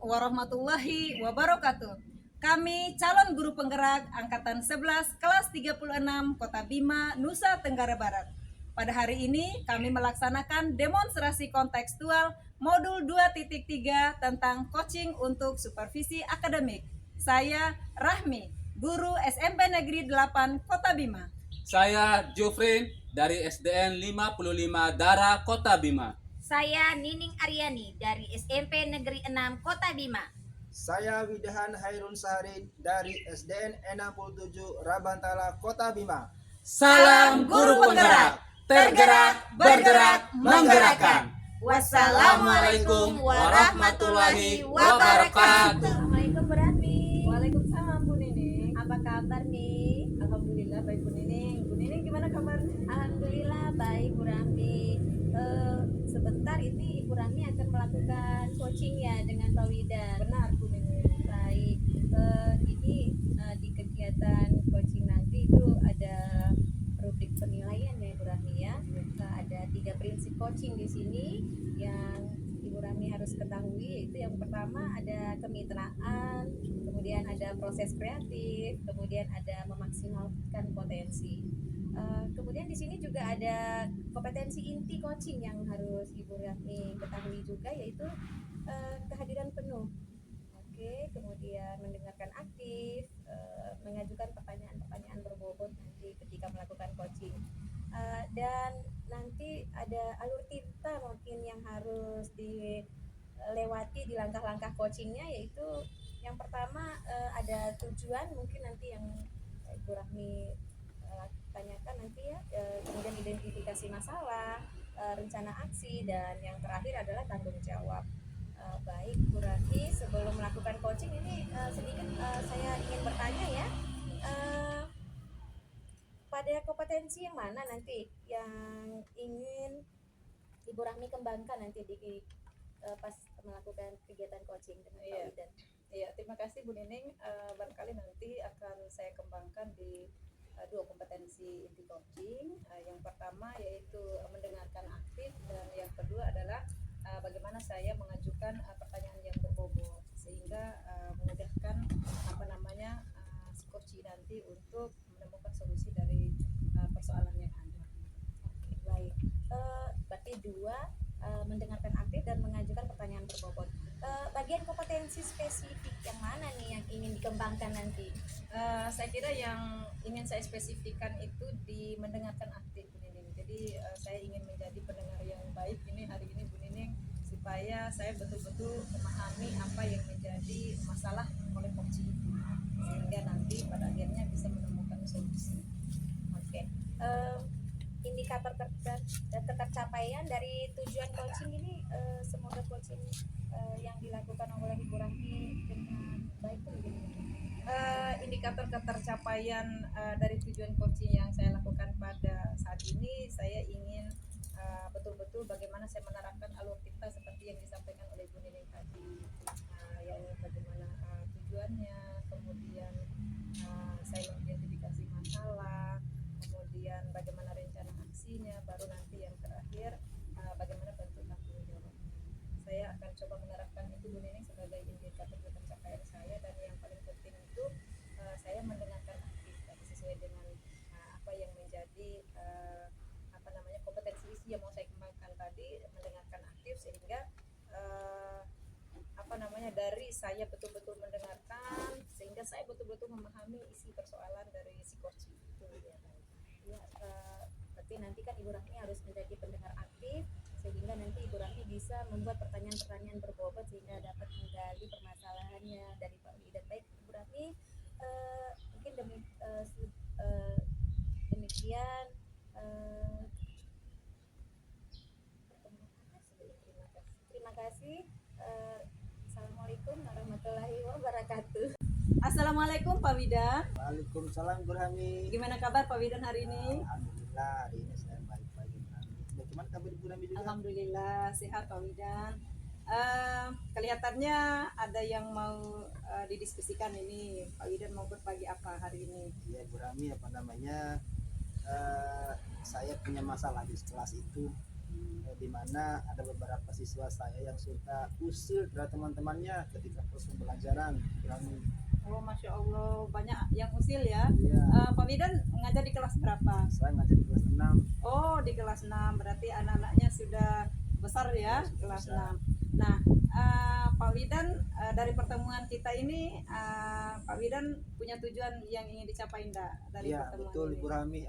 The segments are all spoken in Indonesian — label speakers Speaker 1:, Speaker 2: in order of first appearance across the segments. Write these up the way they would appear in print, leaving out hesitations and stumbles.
Speaker 1: warahmatullahi wabarakatuh. Kami calon guru penggerak Angkatan 11 kelas 36 Kota Bima, Nusa Tenggara Barat. Pada hari ini kami melaksanakan demonstrasi kontekstual modul 2.3 tentang coaching untuk supervisi akademik. Saya Rahmi, guru SMP Negeri 8 Kota Bima.
Speaker 2: Saya Jufrin dari SDN 55 Dara Kota Bima.
Speaker 3: Saya Nining Aryani dari SMP Negeri 6 Kota Bima.
Speaker 4: Saya Widahan Hairun Saharin dari SDN 67 Rabantala Kota Bima.
Speaker 2: Salam guru penggerak, tergerak, bergerak, menggerakkan. Wassalamualaikum warahmatullahi wabarakatuh.
Speaker 3: Assalamualaikum Bu Rami.
Speaker 1: Waalaikumsalam Bu Nining.
Speaker 3: Apa kabar nih?
Speaker 1: Alhamdulillah baik Bu Nining. Bu Nining gimana kabarnya?
Speaker 3: Alhamdulillah baik Bu Rami. Sebentar ini Ibu Rami akan melakukan coaching ya dengan Pak Wida.
Speaker 1: Benar Bu Nining.
Speaker 3: Baik. Ini di kegiatan coaching nanti itu ada rubrik penilaian ya Ibu Rami ya. Ada 3 prinsip coaching di sini yang Ibu Rami harus ketahui, yaitu yang pertama ada kemitraan, kemudian ada proses kreatif, kemudian ada memaksimalkan potensi. Kemudian di sini juga ada kompetensi inti coaching yang harus Ibu Rami ketahui juga, yaitu kehadiran penuh. Oke, kemudian mendengarkan aktif, mengajukan pertanyaan-pertanyaan berbobot nanti ketika melakukan coaching. Dan nanti ada alur tinta mungkin yang harus dilewati di langkah-langkah coachingnya, yaitu yang pertama ada tujuan mungkin nanti yang Ibu Rahmi tanyakan nanti ya, kemudian identifikasi masalah, rencana aksi, dan yang terakhir adalah tanggung jawab. Baik Bu Rahmi, sebelum melakukan coaching ini sedikit saya ingin bertanya ya, pada kompetensi yang mana nanti yang ingin Ibu Rahmi kembangkan nanti di pas melakukan kegiatan coaching dengan Pak Widan?
Speaker 1: Iya, terima kasih Bu Nining. Barangkali nanti akan saya kembangkan di 2 kompetensi inti coaching. Yang pertama yaitu mendengarkan aktif, dan yang kedua adalah bagaimana saya mengajukan pertanyaan yang berbobot sehingga memudahkan si coach nanti untuk menemukan solusi dari persoalan yang ada.
Speaker 3: Oke, baik. Berarti 2, mendengarkan aktif dan mengajukan pertanyaan berbobot. Bagian kompetensi spesifik yang mana nih yang ingin dikembangkan nanti?
Speaker 1: Saya kira yang ingin saya spesifikkan itu di mendengarkan aktif Bu Nining. Jadi saya ingin menjadi pendengar yang baik ini hari ini Bu Nining, supaya saya betul-betul memahami apa yang menjadi masalah oleh coach itu, sehingga nanti pada akhirnya bisa menemukan solusi.
Speaker 3: Oke. Indikator ketercapaian dari tujuan coaching ini, semoga coaching yang dilakukan oleh Ibu Rahmi dengan baik itu
Speaker 1: indikator ketercapaian dari tujuan coaching yang saya lakukan pada saat ini, saya ingin betul-betul bagaimana saya menerapkan alur tinta seperti yang disampaikan oleh Bu Nining tadi, yang bagaimana tujuannya, kemudian saya mengidentifikasi masalah, kemudian bagaimana rencana aksinya, baru nanti yang terakhir bagaimana bentuk tanggung jawab. Saya akan coba menerapkan itu Bu Nining sebagai indikator pencapaian saya, dan yang paling penting itu saya mendengarkan aktif sesuai dengan apa yang menjadi kompetensi isi yang mau saya kembangkan tadi, mendengarkan aktif sehingga dari saya betul-betul mendengarkan sehingga saya betul-betul memahami isi persoalan dari si coach itu ya.
Speaker 3: Ya, berarti nanti kan Ibu Rahmi harus menjadi pendengar aktif sehingga nanti Ibu Rahmi bisa membuat pertanyaan-pertanyaan berbobot sehingga dapat menggali permasalahannya dari Pak Widan. Baik Ibu Rahmi, mungkin demikian terima kasih. Assalamualaikum warahmatullahi wabarakatuh.
Speaker 1: Assalamualaikum Pak Widan.
Speaker 4: Waalaikumsalam Bu Rahmi.
Speaker 1: Gimana kabar Pak Widan hari ini?
Speaker 4: Alhamdulillah hari ini saya baik-baik Bu Rahmi. Bagaimana kabar Bu Rahmi juga?
Speaker 1: Alhamdulillah sehat Pak Widan. Kelihatannya ada yang mau didiskusikan ini. Pak Widan mau berbagi apa hari ini?
Speaker 4: Iya Bu Rahmi, saya punya masalah di kelas itu. di mana ada beberapa siswa saya yang suka usil dari teman-temannya ketika proses pembelajaran.
Speaker 1: Oh, Masya Allah, banyak yang usil ya.
Speaker 4: Iya,
Speaker 1: Pak Widan ngajar di kelas berapa?
Speaker 4: saya ngajar di kelas 6.
Speaker 1: Oh, di kelas 6, berarti anak-anaknya sudah besar ya,
Speaker 4: Sudah
Speaker 1: kelas
Speaker 4: besar.
Speaker 1: 6. Nah, Pak Widan, dari pertemuan kita ini, Pak Widan punya tujuan yang ingin dicapai enggak dari
Speaker 4: Iya,
Speaker 1: pertemuan
Speaker 4: betul
Speaker 1: ini?
Speaker 4: Ibu Rahmi,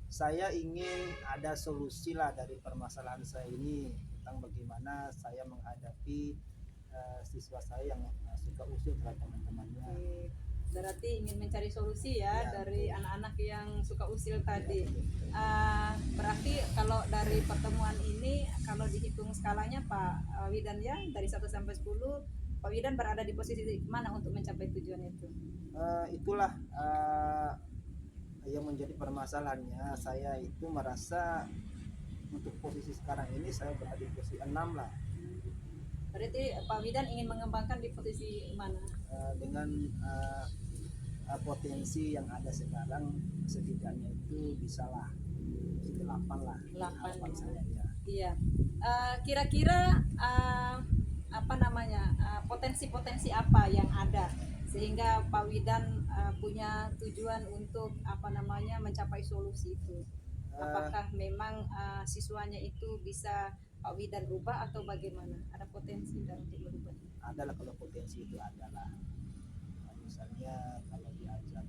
Speaker 4: saya ingin ada solusi lah dari permasalahan saya ini tentang bagaimana saya menghadapi siswa saya yang suka usil terhadap teman-temannya.
Speaker 1: Oke. Berarti ingin mencari solusi ya,
Speaker 4: Ya,
Speaker 1: dari
Speaker 4: betul.
Speaker 1: anak-anak yang suka usil tadi.
Speaker 4: Betul.
Speaker 1: Berarti kalau dari pertemuan ini, kalau dihitung skalanya Pak Widan ya, dari 1 sampai 10, Pak Widan berada di posisi mana untuk mencapai tujuan itu?
Speaker 4: Itulah yang menjadi permasalahannya. Saya itu merasa untuk posisi sekarang ini saya berada di posisi 6 lah.
Speaker 1: Berarti Pak Widan ingin mengembangkan di posisi mana?
Speaker 4: Dengan potensi yang ada sekarang setidaknya itu bisalah 8 lah.
Speaker 1: 8
Speaker 4: harapan
Speaker 1: ya.
Speaker 4: saya ya.
Speaker 1: Iya. Kira-kira potensi-potensi apa yang ada sehingga Pak Widan punya tujuan untuk mencapai solusi itu? Apakah memang siswanya itu bisa Pak Widan rubah atau bagaimana? Ada potensi dan untuk merubah?
Speaker 4: Adalah kalau potensi itu adalah misalnya kalau diajak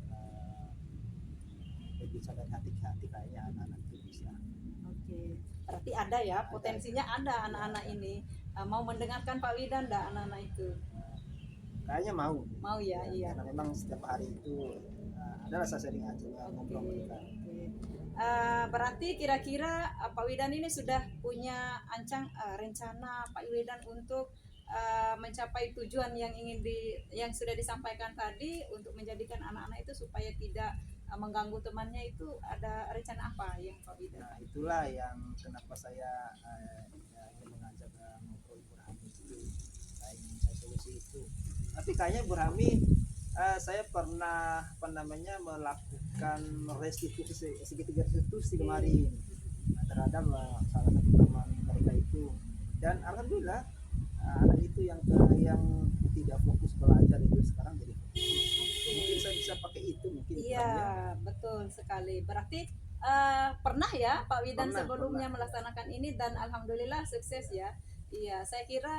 Speaker 4: berbicara dari hati ke hati kayaknya anak-anak itu bisa.
Speaker 1: Oke, berarti ada ya, potensinya ada anak-anak ini mau mendengarkan Pak Widan enggak anak-anak itu?
Speaker 4: Kayaknya mau.
Speaker 1: Mau ya, iya.
Speaker 4: Karena memang setiap hari itu adalah saya sering ajak ngobrol mereka.
Speaker 1: Berarti kira-kira Pak Widan ini sudah punya rencana Pak Widan untuk mencapai tujuan yang yang sudah disampaikan tadi untuk menjadikan anak-anak itu supaya tidak mengganggu temannya, itu ada rencana apa yang Pak Widan?
Speaker 4: Nah, itulah yang kenapa saya ingin mengajak ngobrol Ibu Rahmi itu, saya ingin mencari solusi itu. Tapi kayaknya Ibu Rahmi, saya pernah melakukan segitiga restitusi kemarin terhadap salah satu teman mereka itu, dan alhamdulillah anak itu yang tidak fokus belajar itu sekarang jadi fokus. Mungkin saya bisa pakai itu mungkin.
Speaker 1: Iya, betul sekali. Berarti pernah ya Pak Widan sebelumnya melaksanakan ini dan alhamdulillah sukses ya. Iya, saya kira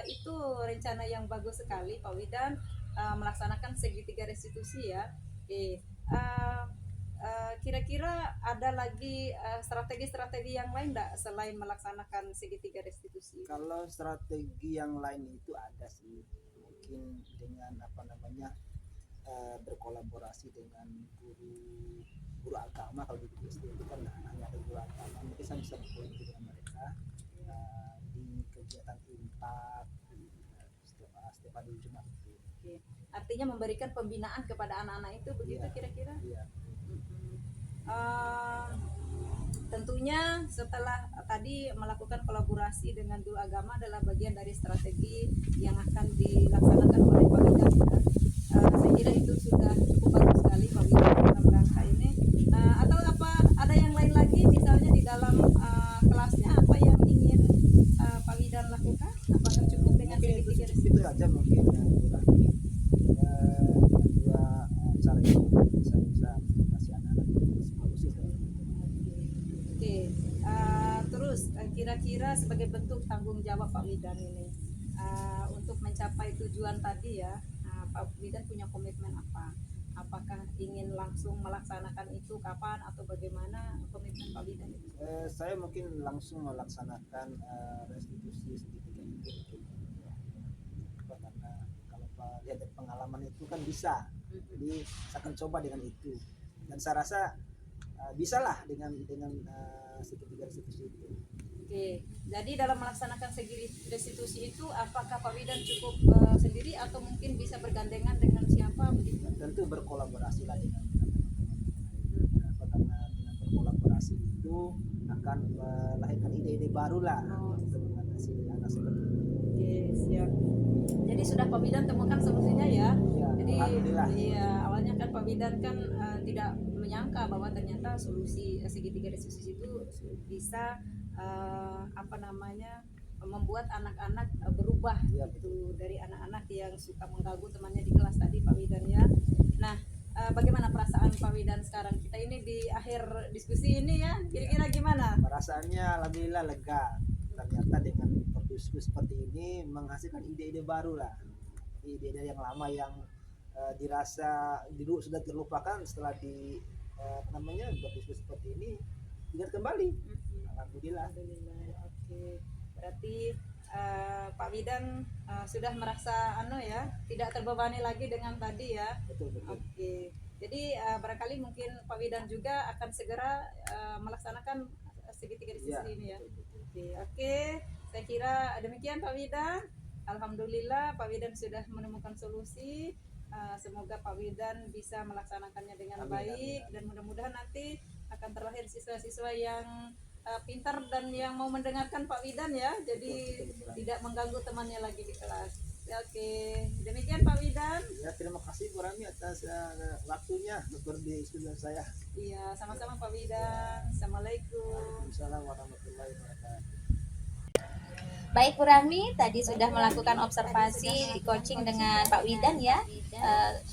Speaker 1: itu rencana yang bagus sekali Pak Widan melaksanakan segitiga restitusi ya. Oke. Kira-kira ada lagi strategi-strategi yang lain enggak selain melaksanakan segitiga restitusi?
Speaker 4: Kalau strategi yang lain itu ada sih, mungkin dengan berkolaborasi dengan guru agama. Kalau di SD itu kan hanya ada guru agama, mungkin saya bisa berkolaborasi dengan mereka di kegiatan infak setiap hari Jumat itu.
Speaker 1: Oke. Artinya memberikan pembinaan kepada anak-anak itu begitu
Speaker 4: Iya.
Speaker 1: kira-kira?
Speaker 4: Iya.
Speaker 1: Tentunya setelah tadi melakukan kolaborasi dengan guru agama adalah bagian dari strategi yang akan dilaksanakan oleh Pak Widan. Saya kira itu sudah cukup bagus sekali Pak Widan dalam rangka ini. Atau ada yang lain lagi, misalnya di dalam kelasnya apa yang ingin Pak Widan lakukan? Apakah cukup dengan segitiga
Speaker 4: Itu aja mungkin yang kurang. Dua cara itu saya bisa kasih anak-anak solusi.
Speaker 1: Oke, terus kira-kira sebagai bentuk tanggung jawab Pak Widan ini untuk mencapai tujuan tadi ya, Pak Widan punya komitmen apa? Apakah ingin langsung melaksanakan itu kapan atau bagaimana komitmen Pak Widan itu?
Speaker 4: Saya mungkin langsung melaksanakan restitusi segitiga itu. Karena kalau Pak lihat dari pengalaman itu kan bisa, jadi saya akan coba dengan itu, dan saya rasa bisalah dengan segitiga restitusi itu.
Speaker 1: Oke, jadi dalam melaksanakan segi restitusi itu apakah Pak Widan cukup sendiri atau mungkin bisa bergandengan dengan siapa begitu?
Speaker 4: Tentu berkolaborasi lah dengan karena dengan berkolaborasi itu akan melahirkan ide-ide baru lah untuk mengatasi anak seperti itu.
Speaker 1: Oke, siap. Jadi sudah Pak Widan temukan solusinya ya.
Speaker 4: Ya,
Speaker 1: Jadi
Speaker 4: alhamdulillah.
Speaker 1: iya, awalnya kan Pak Widan kan tidak menyangka bahwa ternyata solusi segitiga diskusi itu bisa membuat anak-anak berubah
Speaker 4: Iya,
Speaker 1: gitu, dari anak-anak yang suka mengganggu temannya di kelas tadi Pak Widan ya. Nah, bagaimana perasaan Pak Widan sekarang? Kita ini di akhir diskusi ini ya, kira-kira gimana?
Speaker 4: Perasaannya alhamdulillah lega. Ternyata dengan berdiskusi seperti ini menghasilkan ide-ide baru lah. Ide-ide yang lama yang dirasa dulu sudah terlupakan setelah berdiskusi seperti ini ingat kembali. Alhamdulillah.
Speaker 1: Alhamdulillah. Oke. Berarti Pak Widan sudah merasa tidak terbebani lagi dengan tadi ya.
Speaker 4: Betul.
Speaker 1: Oke. Jadi barangkali mungkin Pak Widan juga akan segera melaksanakan segitiga diskusi
Speaker 4: Iya,
Speaker 1: ini ya.
Speaker 4: betul.
Speaker 1: Oke. Saya kira demikian Pak Widan. Alhamdulillah Pak Widan sudah menemukan solusi. Semoga Pak Widan bisa melaksanakannya dengan
Speaker 4: Amin,
Speaker 1: baik
Speaker 4: amin.
Speaker 1: dan mudah-mudahan nanti akan terlahir siswa-siswa yang pintar dan yang mau mendengarkan Pak Widan ya. Jadi
Speaker 4: Betul.
Speaker 1: tidak mengganggu temannya lagi di kelas. Oke, demikian Pak Widan.
Speaker 4: Ya, terima kasih Bu Rami atas waktunya untuk berdiskusi dengan saya.
Speaker 1: Iya, sama-sama Pak Widan. Assalamualaikum.
Speaker 4: Waalaikumsalam warahmatullahi wabarakatuh.
Speaker 3: Baik Bu Rahmi, tadi sudah melakukan observasi di coaching dengan Pak Widan ya.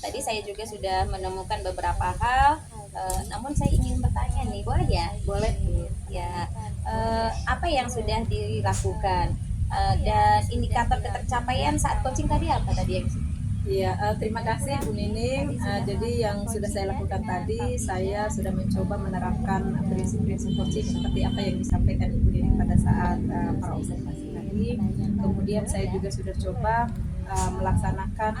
Speaker 3: Tadi saya juga sudah menemukan beberapa hal. Namun saya ingin bertanya nih, boleh ya?
Speaker 1: Boleh.
Speaker 3: Ya, apa yang sudah dilakukan dan indikator ketercapaian saat coaching tadi apa tadi yang
Speaker 1: Iya, terima kasih Bu Nining. Jadi yang sudah saya lakukan tadi, saya sudah mencoba menerapkan prinsip-prinsip coaching seperti apa yang disampaikan Ibu Nining pada saat para observasi tadi. Kemudian saya juga sudah coba melaksanakan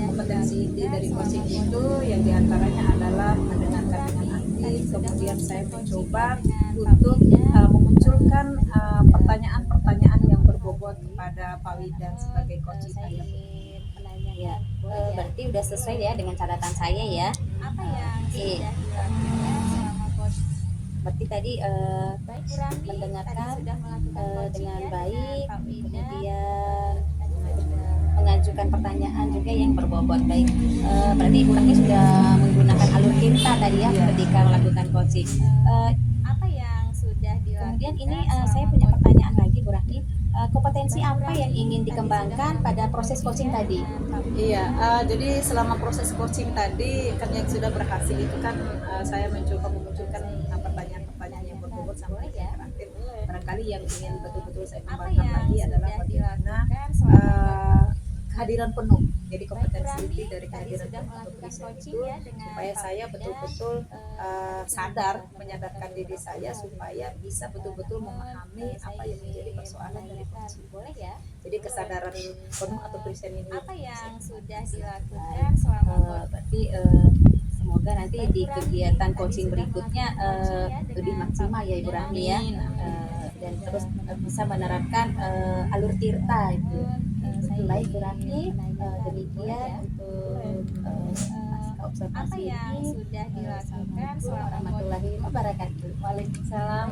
Speaker 1: kompetensi inti dari coaching itu, yang diantaranya adalah mendengarkan dengan aktif. Kemudian saya mencoba untuk memunculkan pertanyaan-pertanyaan yang berbobot kepada Pak Widan sebagai coaching saya.
Speaker 3: ya? Berarti udah sesuai ya dengan catatan saya ya.
Speaker 5: Apa yang
Speaker 3: Iya.
Speaker 5: sudah dilakukan selama coaching?
Speaker 3: Berarti tadi
Speaker 5: Baik Bu Rami,
Speaker 3: mendengarkan
Speaker 5: tadi sudah melakukan coaching
Speaker 3: dengan
Speaker 5: ya
Speaker 3: baik,
Speaker 5: Pak Widan.
Speaker 3: kemudian
Speaker 5: Tadi sudah
Speaker 3: mengajukan pertanyaan juga yang berbobot. Baik, berarti Ibu Rahmi sudah menggunakan alur cerita tadi ya ketika melakukan coaching.
Speaker 5: apa yang sudah dilakukan?
Speaker 3: Kemudian ini
Speaker 5: selama
Speaker 3: saya punya
Speaker 5: coaching?
Speaker 3: pertanyaan lagi Bu Rahmi. Kompetensi apa yang ingin dikembangkan pada proses coaching tadi?
Speaker 1: Iya, jadi selama proses coaching tadi kan yang sudah berhasil itu kan saya mencoba memunculkan pertanyaan-pertanyaan yang berbobot sampai yang terakhir. Barangkali yang ingin betul-betul saya
Speaker 5: Apa
Speaker 1: kembangkan
Speaker 5: yang
Speaker 1: lagi adalah
Speaker 5: sudah
Speaker 1: bagaimana
Speaker 5: dilakukan selama
Speaker 1: kehadiran penuh. Jadi
Speaker 5: Baik,
Speaker 1: kompetensi
Speaker 5: Bu Rami,
Speaker 1: inti dari
Speaker 5: tadi
Speaker 1: kehadiran
Speaker 5: sudah
Speaker 1: penuh
Speaker 5: melakukan
Speaker 1: dosen
Speaker 5: coaching
Speaker 1: itu
Speaker 5: ya dengan
Speaker 1: supaya
Speaker 5: Pak
Speaker 1: saya
Speaker 5: Widan.
Speaker 1: betul-betul sadar, menyadarkan diri saya supaya bisa betul-betul memahami apa yang menjadi persoalan dari coaching.
Speaker 5: Boleh ya?
Speaker 1: Jadi kesadaran penuh atau present ini
Speaker 5: Apa yang sudah dilakukan selama coaching?
Speaker 3: Berarti semoga nanti di kegiatan coaching berikutnya lebih maksimal ya Ibu Rahmi ya. Dan terus bisa menerapkan alur tirta itu. Baik Bu Rahmi, demikian untuk
Speaker 5: Apa
Speaker 3: observasi
Speaker 5: yang
Speaker 3: ini.
Speaker 5: sudah dilakukan
Speaker 3: Assalamualaikum
Speaker 5: selama
Speaker 3: warahmatullahi wabarakatuh.
Speaker 1: Waalaikumsalam.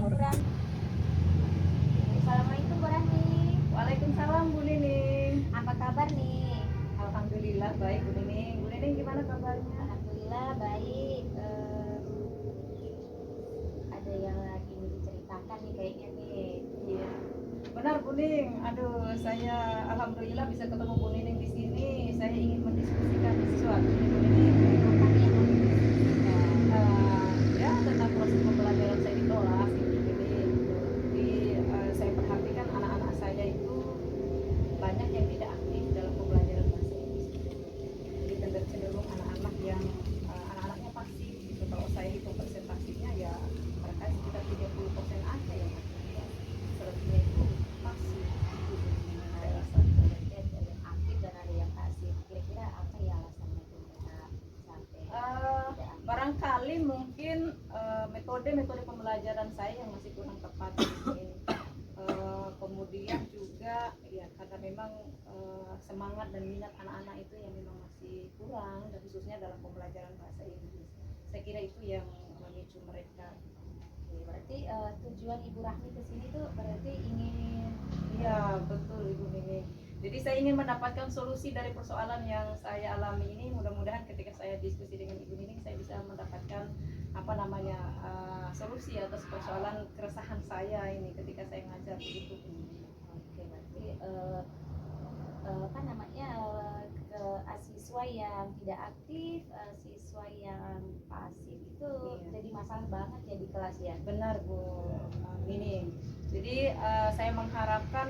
Speaker 5: Assalamualaikum Bu Rahmi.
Speaker 1: Waalaikumsalam Bu Nining.
Speaker 5: Apa kabar nih?
Speaker 1: Alhamdulillah baik Bu Nining. Bu Nining gimana kabarnya?
Speaker 5: Alhamdulillah baik. Ada yang lagi mau diceritakan nih kayaknya nih.
Speaker 1: Iya. Benar Bu Nining. Aduh, saya alhamdulillah bisa ketemu Bu Nining di sini. Saya ingin mendiskusikan sesuatu nih Bu Nining.
Speaker 5: Apa nih yang mau didiskusikan?
Speaker 1: Ya tentang proses pembelajaran saya di kelas gitu Bu Nining. Jadi saya perhatikan anak-anak saya itu banyak yang tidak aktif dalam pembelajaran bahasa Inggris. Jadi cenderung anak-anak yang anak-anaknya pasif gitu. Kalau saya hitung persentasinya ya mereka sekitar 30% aja yang aktif. Selebihnya itu pasif gitu. Saya rasa.
Speaker 5: Ada yang aktif dan ada yang pasif. Kira-kira apa ya alasannya tuh mereka sampai tidak aktif?
Speaker 1: Barangkali mungkin metode-metode pembelajaran saya yang masih kurang tepat mungkin. Kemudian juga ya karena memang semangat dan minat anak-anak itu yang memang masih kurang, dan khususnya dalam pembelajaran bahasa Inggris. Saya kira itu yang memicu mereka.
Speaker 5: Oke, berarti tujuan Ibu Rahmi ke sini tuh berarti ingin
Speaker 1: Iya betul Ibu Nining. Jadi saya ingin mendapatkan solusi dari persoalan yang saya alami ini. Mudah-mudahan ketika saya diskusi dengan Ibu Nining saya bisa mendapatkan solusi atas persoalan keresahan saya ini ketika saya ngajar begitu.
Speaker 3: Oke, berarti apa namanya siswa yang tidak aktif, siswa yang pasif itu
Speaker 1: Iya.
Speaker 3: jadi masalah banget ya di kelas ya.
Speaker 1: Benar Bu Nining. Jadi saya mengharapkan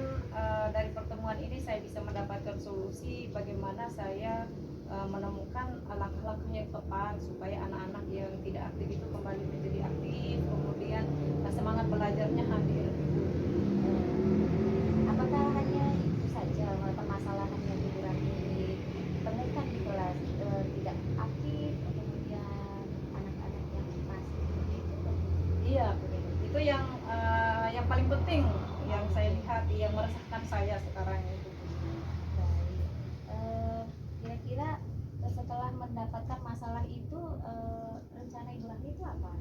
Speaker 1: dari pertemuan ini saya bisa mendapatkan solusi bagaimana saya menemukan langkah-langkah yang tepat supaya anak-anak yang tidak aktif itu kembali menjadi aktif, kemudian semangat belajarnya hadir.
Speaker 3: Apakah hanya itu saja permasalahan yang Ibu Rani temukan di kelas, tidak aktif, kemudian anak-anak yang pasif seperti itu?
Speaker 1: Iya, Bu Nining. Itu yang paling penting yang saya lihat yang meresahkan saya sekarang itu.
Speaker 3: Baik. Kira-kira setelah mendapatkan masalah itu, rencana Ibu Rani itu apa?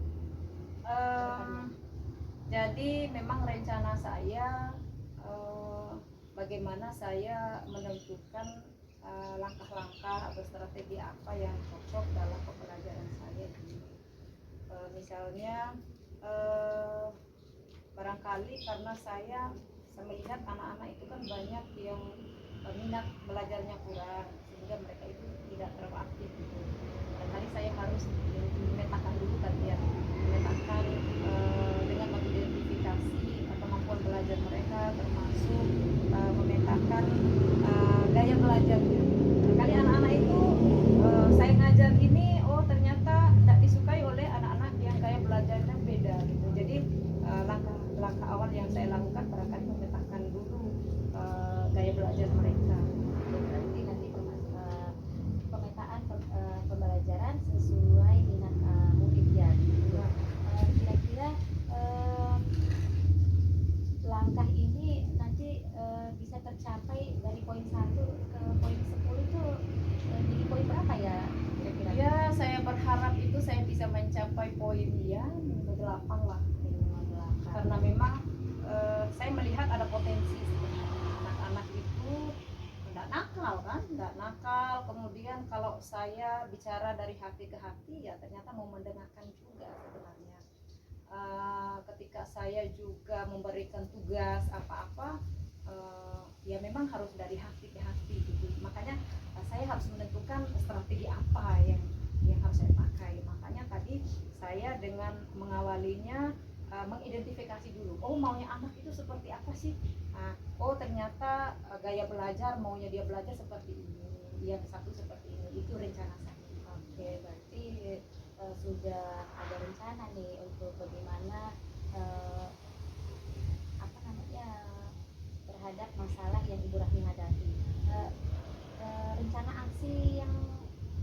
Speaker 1: Jadi memang rencana saya bagaimana saya menentukan langkah-langkah atau strategi apa yang cocok dalam pembelajaran saya ini. Misalnya barangkali karena saya melihat anak-anak itu kan banyak yang minat belajarnya kurang sehingga mereka itu tidak terlalu aktif gitu. Barangkali saya harus memetakan dulu tadi ya, memetakan dengan mengidentifikasi kemampuan belajar mereka, termasuk memetakan gaya belajarnya. Barangkali anak-anak itu saya ngajar ini, oh ternyata tidak disukai oleh anak-anak yang gaya belajarnya beda gitu. Jadi langkah awal yang saya lakukan barangkali memetakan dulu gaya belajar mereka.
Speaker 3: Berarti nanti pemetaan pembelajaran sesuai minat murid ya. Kira-kira langkah ini nanti bisa tercapai dari poin 1 ke poin 10 itu jadi poin berapa ya kira-kira?
Speaker 1: Ya, saya berharap itu saya bisa mencapai poin yang 8 lah. Karena memang saya melihat ada potensi sebenarnya anak-anak itu tidak nakal, kemudian kalau saya bicara dari hati ke hati ya ternyata mau mendengarkan juga sebenarnya. Ketika saya juga memberikan tugas apa-apa ya memang harus dari hati ke hati gitu. Makanya saya harus menentukan strategi apa yang harus saya pakai. Makanya tadi saya dengan mengawalinya mengidentifikasi dulu, oh maunya anak itu seperti apa sih? Oh ternyata gaya belajar maunya dia belajar seperti ini, yang satu seperti ini, itu rencana saya.
Speaker 3: Oke, berarti sudah ada rencana nih untuk bagaimana apa namanya terhadap masalah yang Ibu Rahmi hadapi. Rencana aksi yang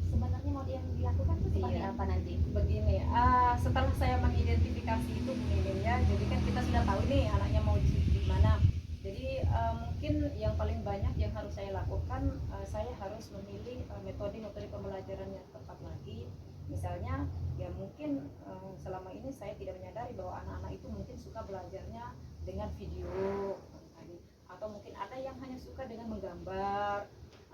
Speaker 3: sebenarnya mau yang dilakukan itu seperti
Speaker 1: Iya.
Speaker 3: apa nanti?
Speaker 1: Begini, setelah saya mengidentifikasi itu begini ya, jadi kan kita sudah tahu nih anaknya mau di mana. Jadi mungkin yang paling banyak yang harus saya lakukan, saya harus memilih metode pembelajaran yang tepat lagi. Misalnya, ya mungkin selama ini saya tidak menyadari bahwa anak-anak itu mungkin suka belajarnya dengan video tadi, atau mungkin ada yang hanya suka dengan menggambar,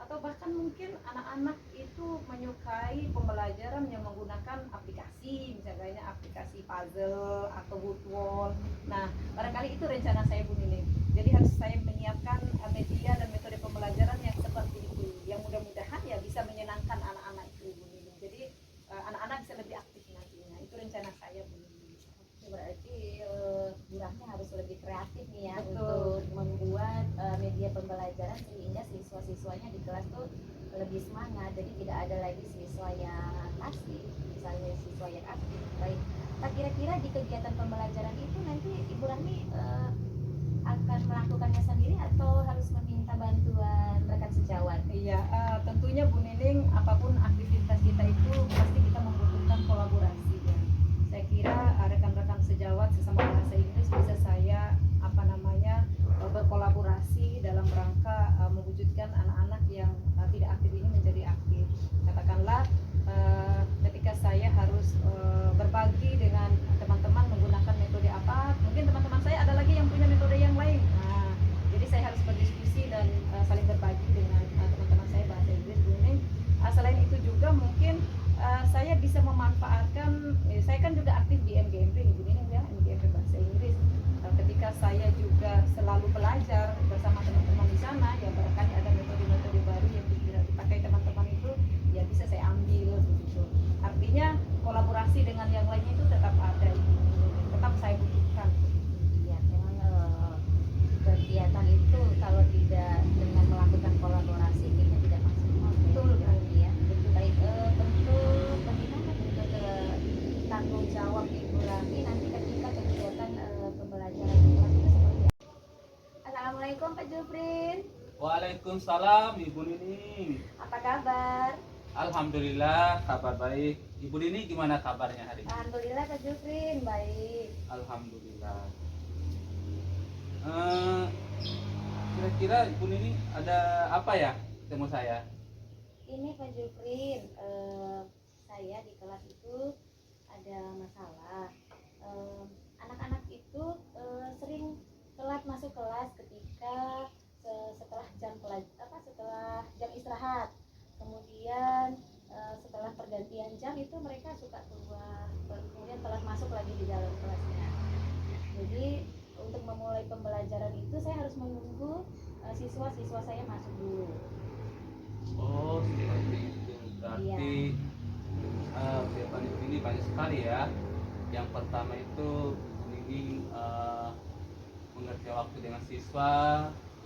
Speaker 1: atau bahkan mungkin anak-anak itu menyukai pembelajaran yang menggunakan aplikasi, misalnya aplikasi puzzle atau woodwall. Nah, barangkali itu rencana saya Bu Nining. Jadi harus saya menyiapkan media dan metode pembelajaran yang seperti itu, yang mudah-mudahan ya bisa menyenangkan anak-anak itu Bu Nining. Jadi anak-anak bisa lebih aktif nantinya. Itu rencana saya Bu Nining.
Speaker 3: Berarti Bu Rahmi harus lebih kreatif nih ya.
Speaker 1: Betul.
Speaker 3: Untuk membuat media pembelajaran sehingga siswa-siswanya di kelas tuh lebih semangat, jadi tidak ada lagi siswa yang pasif, misalnya siswa yang aktif. Baik, kira-kira di kegiatan pembelajaran itu nanti Ibu Rahmi akan melakukannya sendiri atau harus meminta bantuan rekan sejawat?
Speaker 1: Iya, tentunya Bu Nining, apapun aktivitas kita itu pasti kita membutuhkan kolaborasi ya. Saya kira rekan-rekan sejawat sesama bahasa Inggris bisa saya berkolaborasi dalam rangka mewujudkan anak-anak yang tidak aktif ini menjadi aktif. Katakanlah ketika saya harus berbagi dengan teman-teman menggunakan metode apa, mungkin teman-teman saya ada lagi yang punya metode yang lain. Nah, jadi saya harus berdiskusi dan saling berbagi bisa memanfaatkan, saya kan juga aktif di MGMP, Ibu Nining ya, MGMP Bahasa Inggris. Ketika saya juga selalu belajar bersama teman-teman di sana, ya barangkali ada metode-metode baru yang dipakai teman-teman itu, ya bisa saya ambil begitu. Artinya kolaborasi dengan yang lainnya itu tetap ada, tetap saya butuhkan.
Speaker 3: Ya, memang kegiatan itu kalau tidak dengan melakukan kolaborasi kita tidak maksimal.
Speaker 1: Betul,
Speaker 3: ya. Baik, bentuk bagaimana bentuk tanggung jawab Ibu Rami nanti ketika kegiatan pembelajaran kelas itu seperti apa? Assalamualaikum Pak Jufrin.
Speaker 2: Waalaikumsalam Ibu Nining.
Speaker 3: Apa kabar?
Speaker 2: Alhamdulillah kabar baik. Ibu Nining gimana kabarnya hari ini?
Speaker 3: Alhamdulillah Pak Jufrin baik.
Speaker 2: Alhamdulillah. Eh, Kira-kira Ibu Nining ada apa ya ketemu saya?
Speaker 3: Ini Pak Jufrin, saya di kelas itu ada masalah. Anak-anak itu sering telat masuk kelas ketika setelah setelah jam istirahat. Kemudian setelah pergantian jam itu mereka suka keluar, kemudian telat masuk lagi di dalam kelasnya. Jadi untuk memulai pembelajaran itu saya harus menunggu siswa-siswa saya masuk dulu.
Speaker 2: Oh, seperti itu. Berarti kegiatan ini banyak sekali ya. Yang pertama itu ini mengerti waktu dengan siswa,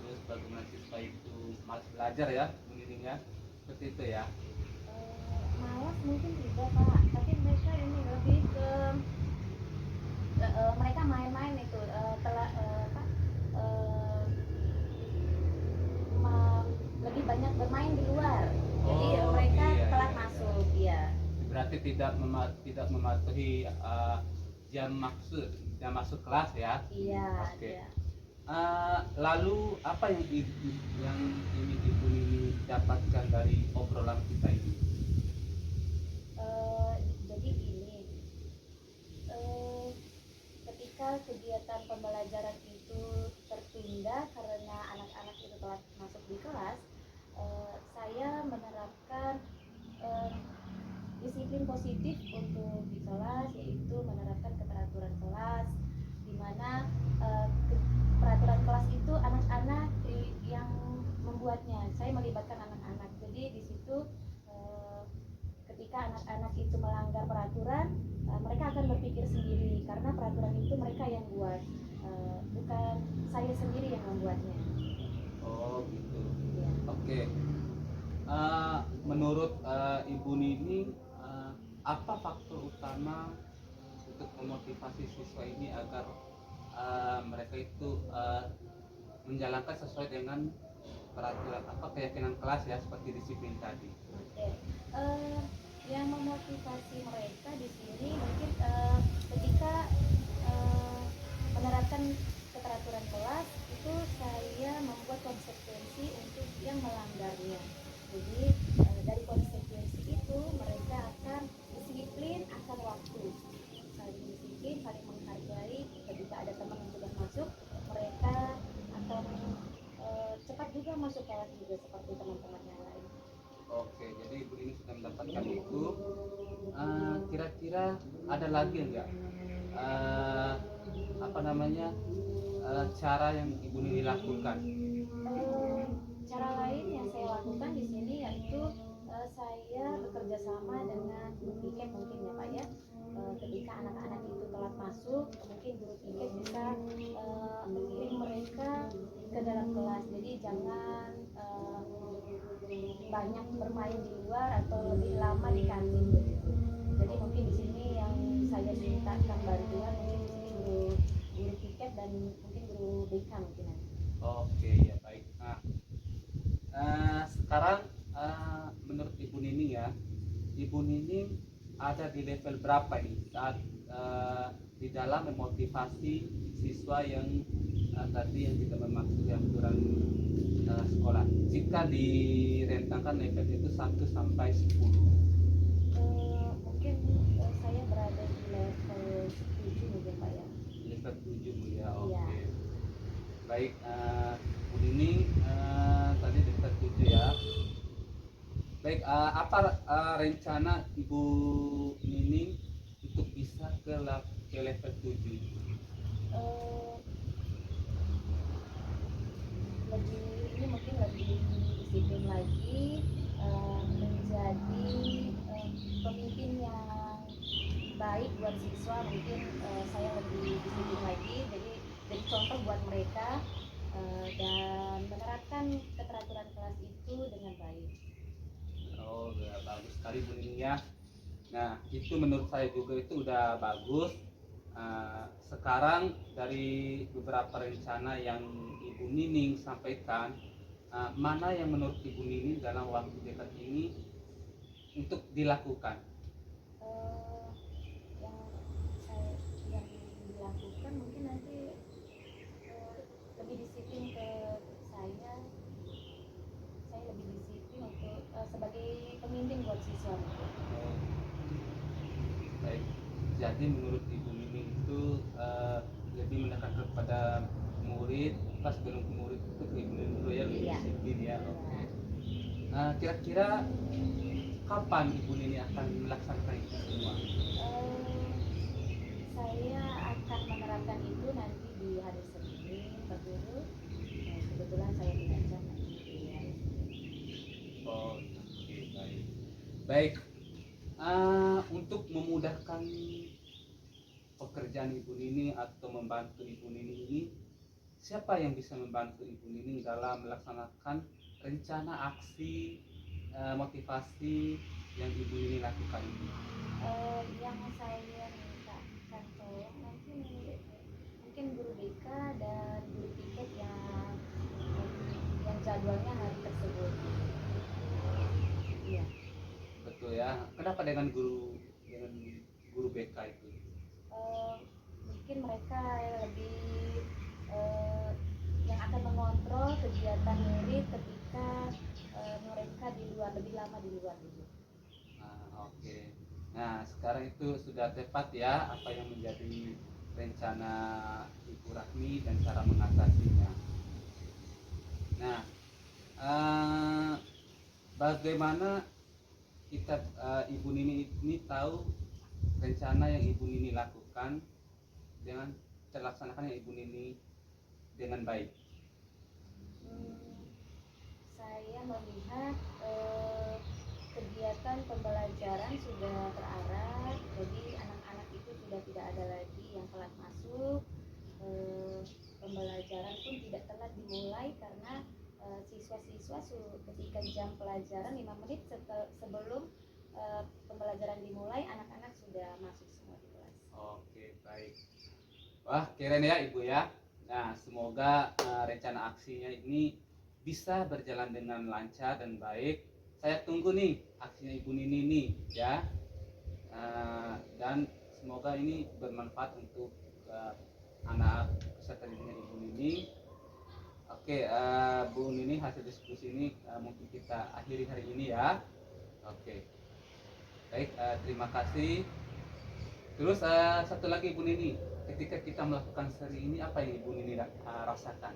Speaker 2: terus bagaimana siswa itu malas belajar ya, mengiring ya, seperti itu ya.
Speaker 3: Malas mungkin tidak Pak, tapi mereka ini lebih ke mereka main-main itu lebih banyak bermain di luar. Jadi
Speaker 2: Oh,
Speaker 3: mereka
Speaker 2: iya,
Speaker 3: telat
Speaker 2: iya,
Speaker 3: masuk, ya.
Speaker 2: Berarti tidak mematuhi jam masuk kelas ya.
Speaker 3: Iya.
Speaker 2: Oke.
Speaker 3: Iya.
Speaker 2: Lalu apa yang ini Ibu ini dapatkan dari obrolan kita ini?
Speaker 3: Jadi ini ketika kegiatan pembelajaran itu tertunda karena anak-anak itu telat masuk di kelas, saya menerapkan disiplin positif untuk di kelas, yaitu menerapkan keteraturan kelas, di mana peraturan kelas itu anak-anak yang membuatnya. Saya melibatkan anak-anak, jadi di situ ketika anak-anak itu melanggar peraturan, mereka akan berpikir sendiri karena peraturan itu mereka yang buat, bukan saya sendiri yang membuatnya.
Speaker 2: Oh gitu.
Speaker 3: Ya.
Speaker 2: Oke. Menurut Ibu Nini, apa faktor utama untuk memotivasi siswa ini agar mereka itu menjalankan sesuai dengan peraturan keyakinan kelas ya, seperti disiplin tadi?
Speaker 3: Oke. Yang memotivasi mereka di sini mungkin ketika menerapkan keteraturan kelas itu saya membuat konsekuensi untuk yang melanggarnya. Jadi dari konsekuensi itu mereka akan disiplin akan waktu, saling disiplin, saling menghargai. Ketika ada teman yang sudah masuk, mereka akan cepat juga masuk kelas juga seperti teman-teman yang lain.
Speaker 2: Oke, jadi Ibu ini sudah mendapatkan itu. Kira-kira ada lagi enggak cara yang Ibu Nini lakukan?
Speaker 3: Cara lain yang saya lakukan di sini yaitu saya bekerja sama dengan guru piket mungkin ya Pak ya. Ketika anak-anak itu telat masuk, mungkin guru piket bisa mengirim mereka ke dalam kelas. Jadi jangan banyak bermain di luar atau lebih lama di kantin begitu. Jadi mungkin di sini yang saya mintakan bantuan mungkin di sini guru piket dan mungkin guru BK mungkin nanti.
Speaker 2: Oke, ya baik. Sekarang menurut Ibu Nining ya, Ibu Nining ada di level berapa nih saat di dalam memotivasi siswa yang tadi yang kita memaksud yang kurang sekolah? Jika direntangkan level itu 1 sampai 10.
Speaker 3: Mungkin saya berada di level 7 mungkin Pak ya.
Speaker 2: Level 7 ya, oke.
Speaker 3: Iya.
Speaker 2: Baik, Bu Nining tadi level 7 ya. Baik, apa rencana Ibu Nining untuk bisa ke level 7?
Speaker 5: Eh, lebih ini mungkin lebih disiplin lagi, menjadi pemimpin yang baik buat siswa. Mungkin saya lebih disiplin lagi, jadi contoh buat mereka, dan menerapkan keteraturan kelas itu dengan baik.
Speaker 2: Oh, ya, bagus sekali Bu Nining ya. Nah, itu menurut saya juga itu udah bagus. Sekarang dari beberapa rencana yang Ibu Nining sampaikan, mana yang menurut Ibu Nining dalam waktu dekat ini untuk dilakukan?
Speaker 5: Eh, yang saya yang dilakukan mungkin nanti lebih disiplin ke saya saya lebih disiplin untuk sebagai pemimpin buat siswa.
Speaker 2: Oh, baik. Jadi menurut Ibu Nining itu lebih mendekat kepada murid, pas belum ke murid itu ke Ibu Nining dulu ya, lebih
Speaker 5: Iya.
Speaker 2: disiplin ya.
Speaker 5: Ya.
Speaker 2: Oke. Kira-kira kapan Ibu Nining akan melaksanakan itu semua?
Speaker 5: Saya akan menerapkan itu nanti di hari Senin, Pak Guru. Kebetulan saya tidak jam nanti di hari Senin.
Speaker 2: Oh, oke, baik. Baik, untuk memudahkan pekerjaan Ibu Nining atau membantu Ibu Nining ini, siapa yang bisa membantu Ibu Nining dalam melaksanakan rencana aksi motivasi yang Ibu Nining lakukan ini?
Speaker 5: Yang saya mintakan tolong nanti mungkin guru BK dan guru tiket yang jadwalnya hari tersebut. Iya.
Speaker 2: Betul ya. Kenapa dengan guru BK itu?
Speaker 5: Mungkin mereka lebih yang akan mengontrol kegiatan murid ketika mereka di luar, lebih lama di luar gitu.
Speaker 2: Oke. Nah, sekarang itu sudah tepat ya apa yang menjadi rencana Ibu Rahmi dan cara mengatasinya. Nah, bagaimana kita Ibu Nini ini tahu rencana yang Ibu Nini lakukan dengan terlaksanakan yang Ibu Nini dengan baik?
Speaker 5: Saya melihat kegiatan pembelajaran sudah terarah, jadi anak-anak itu sudah tidak ada lagi yang telat masuk. Pembelajaran pun tidak telat dimulai karena siswa-siswa ketika jam pelajaran 5 menit sebelum pembelajaran dimulai, anak-anak sudah masuk semua di kelas.
Speaker 2: Oke, baik. Wah, keren ya Ibu ya. Nah, semoga rencana aksinya ini bisa berjalan dengan lancar dan baik. Saya tunggu nih aksinya Ibu Nini nih ya. Dan semoga ini bermanfaat untuk anak peserta didiknya Ibu Nini. Oke, Bu Nini, hasil diskusi ini mungkin kita akhiri hari ini ya. Oke, baik. Terima kasih. Terus satu lagi Ibu Nini, ketika kita melakukan seri ini apa yang Ibu Nini rasakan?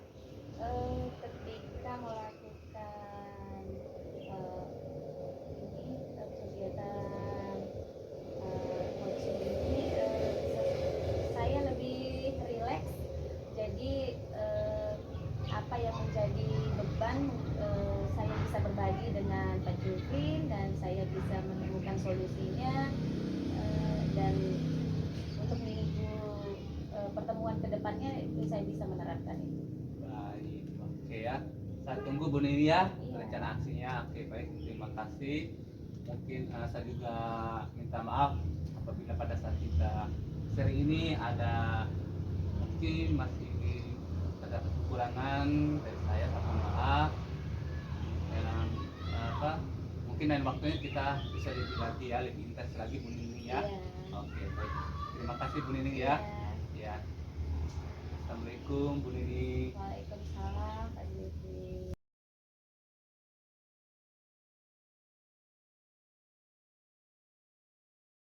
Speaker 5: Ketika melakukan kegiatan coaching ini, saya lebih rileks. Jadi apa yang menjadi beban saya bisa berbagi dengan Pak Jufrin dan saya bisa menemukan solusinya, dan untuk minggu pertemuan kedepannya itu saya bisa menerapkan itu.
Speaker 2: Baik, oke ya. Saya tunggu Bu Nini ya
Speaker 5: Iya.
Speaker 2: rencana aksinya. Oke, baik. Terima kasih. Mungkin saya juga minta maaf apabila pada saat kita seri ini ada mungkin masih ada kekurangan dari saya, mohon maaf. Dan mungkin lain waktunya kita bisa lebih lagi ya, lebih intens lagi Bu Nini ya.
Speaker 5: Iya.
Speaker 2: Oke, baik. Terima kasih Bu Nini
Speaker 5: Iya.
Speaker 2: ya. Ya. Assalamualaikum Bu Nini.
Speaker 5: Waalaikumsalam Pak Jufrin.